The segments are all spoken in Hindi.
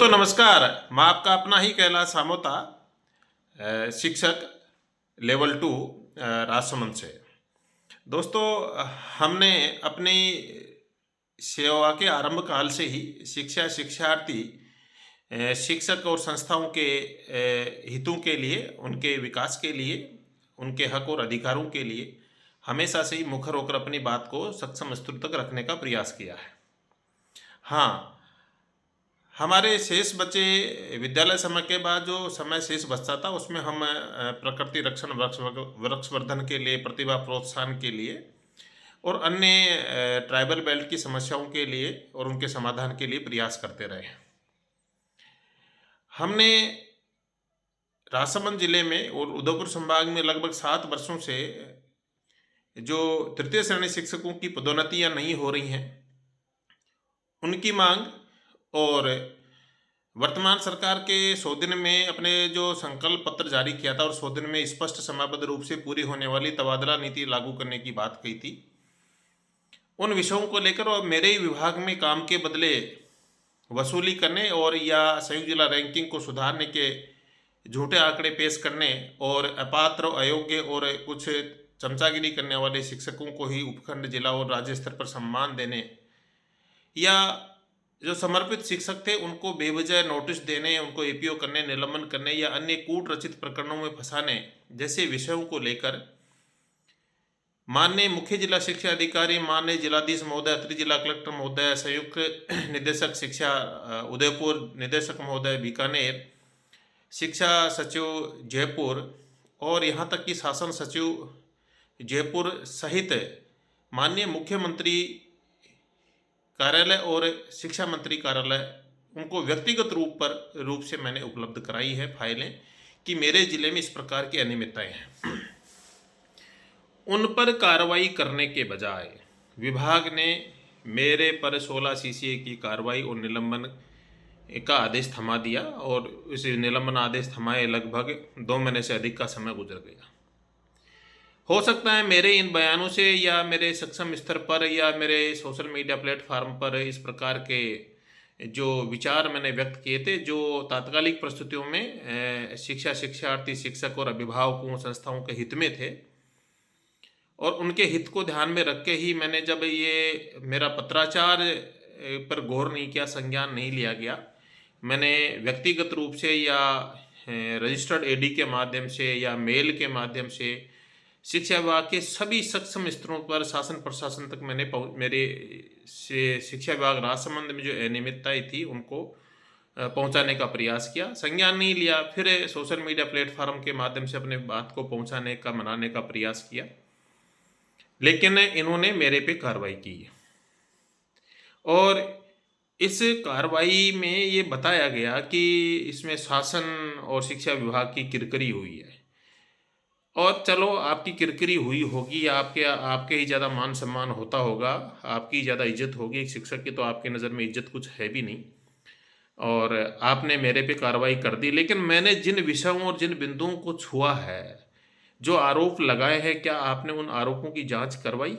दोस्तों नमस्कार। मैं आपका अपना ही कैलाश सामोता, शिक्षक लेवल 2 राजसमंद से। दोस्तों, हमने अपनी सेवा के आरंभ काल से ही शिक्षार्थी, शिक्षक और संस्थाओं के हितों के लिए, उनके विकास के लिए, उनके हक और अधिकारों के लिए हमेशा से ही मुखर होकर अपनी बात को सक्षम स्तर तक रखने का प्रयास किया है। हाँ, हमारे शेष बचे विद्यालय समय के बाद जो समय शेष बचता था उसमें हम प्रकृति रक्षण, वृक्ष वर्धन के लिए, प्रतिभा प्रोत्साहन के लिए और अन्य ट्राइबल बेल्ट की समस्याओं के लिए और उनके समाधान के लिए प्रयास करते रहे। हमने राजसमंद जिले में और उदयपुर संभाग में लगभग 7 वर्षों से जो तृतीय श्रेणी शिक्षकों की पदोन्नतियां नहीं हो रही हैं, उनकी मांग और वर्तमान सरकार के 100 दिन में अपने जो संकल्प पत्र जारी किया था और 100 दिन में स्पष्ट समयबद्ध रूप से पूरी होने वाली तबादला नीति लागू करने की बात कही थी, उन विषयों को लेकर और मेरे ही विभाग में काम के बदले वसूली करने और या संयुक्त जिला रैंकिंग को सुधारने के झूठे आंकड़े पेश करने और अपात्र, अयोग्य और कुछ चमचागिरी करने वाले शिक्षकों को ही उपखंड, जिला और राज्य स्तर पर सम्मान देने, या जो समर्पित शिक्षक थे उनको बेवजह नोटिस देने, उनको एपीओ करने, निलंबन करने या अन्य कूट रचित प्रकरणों में फंसाने जैसे विषयों को लेकर माननीय मुख्य जिला शिक्षा अधिकारी, माननीय जिलाधीश महोदय, अतिरिक्त जिला कलेक्टर महोदय, संयुक्त निदेशक शिक्षा उदयपुर, निदेशक महोदय बीकानेर, शिक्षा सचिव जयपुर और यहाँ तक कि शासन सचिव जयपुर सहित माननीय मुख्यमंत्री कार्यालय और शिक्षा मंत्री कार्यालय, उनको व्यक्तिगत रूप से मैंने उपलब्ध कराई है फाइलें कि मेरे जिले में इस प्रकार की अनियमितताएं हैं। उन पर कार्रवाई करने के बजाय विभाग ने मेरे पर 16 सीसीए की कार्रवाई और निलंबन का आदेश थमा दिया और इस निलंबन आदेश थमाए लगभग 2 महीने से अधिक का समय गुजर गया। हो सकता है मेरे इन बयानों से या मेरे सक्षम स्तर पर या मेरे सोशल मीडिया प्लेटफार्म पर इस प्रकार के जो विचार मैंने व्यक्त किए थे, जो तात्कालिक परिस्थितियों में शिक्षार्थी, शिक्षक और अभिभावकों, संस्थाओं के हित में थे और उनके हित को ध्यान में रख के ही मैंने, जब ये मेरा पत्राचार पर गौर नहीं किया, संज्ञान नहीं लिया गया, मैंने व्यक्तिगत रूप से या रजिस्टर्ड एडी के माध्यम से या मेल के माध्यम से शिक्षा विभाग के सभी सक्षम स्तरों पर शासन प्रशासन तक मैंने मेरे शिक्षा विभाग राजसमंद में जो अनियमितताएं थी उनको पहुंचाने का प्रयास किया। संज्ञान नहीं लिया, फिर सोशल मीडिया प्लेटफार्म के माध्यम से अपने बात को पहुंचाने का, मनाने का प्रयास किया, लेकिन इन्होंने मेरे पे कार्रवाई की और इस कार्रवाई में ये बताया गया कि इसमें शासन और शिक्षा विभाग की किरकिरी हुई है। और चलो, आपकी किरकिरी हुई होगी, आपके ही ज़्यादा मान सम्मान होता होगा, आपकी ज़्यादा इज्जत होगी। एक शिक्षक की तो आपके नज़र में इज्जत कुछ है भी नहीं और आपने मेरे पे कार्रवाई कर दी। लेकिन मैंने जिन विषयों और जिन बिंदुओं को छुआ है, जो आरोप लगाए हैं, क्या आपने उन आरोपों की जांच करवाई?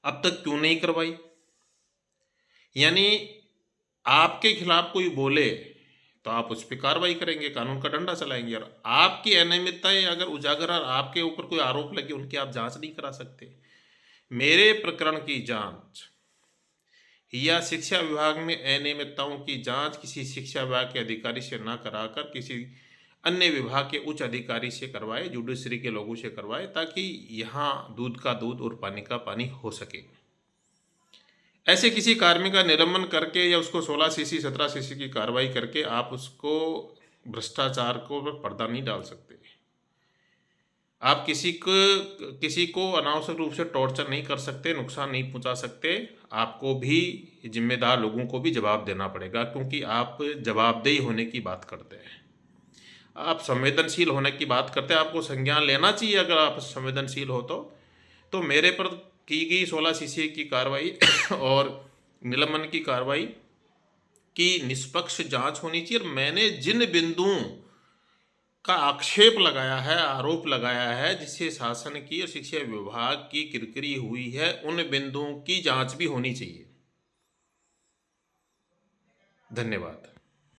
अब तक क्यों नहीं करवाई? यानी आपके खिलाफ कोई बोले तो आप उस पर कार्रवाई करेंगे, कानून का डंडा चलाएंगे, और आपकी अनियमितताएं अगर उजागर और आपके ऊपर कोई आरोप लगे उनकी आप जांच नहीं करा सकते। मेरे प्रकरण की जांच या शिक्षा विभाग में अनियमितताओं की जांच किसी शिक्षा विभाग के अधिकारी से ना कराकर किसी अन्य विभाग के उच्च अधिकारी से करवाए, जुडिशरी के लोगों से करवाए, ताकि यहाँ दूध का दूध और पानी का पानी हो सके। ऐसे किसी कार्मिक का निलंबन करके या उसको 16 सीसी 17 सीसी की कार्रवाई करके आप उसको भ्रष्टाचार को पर्दा नहीं डाल सकते। आप किसी को अनावश्यक रूप से टॉर्चर नहीं कर सकते, नुकसान नहीं पहुंचा सकते। आपको भी, जिम्मेदार लोगों को भी जवाब देना पड़ेगा, क्योंकि आप जवाबदेही होने की बात करते हैं, आप संवेदनशील होने की बात करते हैं। आपको संज्ञान लेना चाहिए अगर आप संवेदनशील हो तो मेरे पर की गई 16 सीसी की कार्रवाई और निलंबन की कार्रवाई की निष्पक्ष जांच होनी चाहिए। और मैंने जिन बिंदुओं का आक्षेप लगाया है, आरोप लगाया है, जिससे शासन की और शिक्षा विभाग की किरकिरी हुई है, उन बिंदुओं की जांच भी होनी चाहिए। धन्यवाद।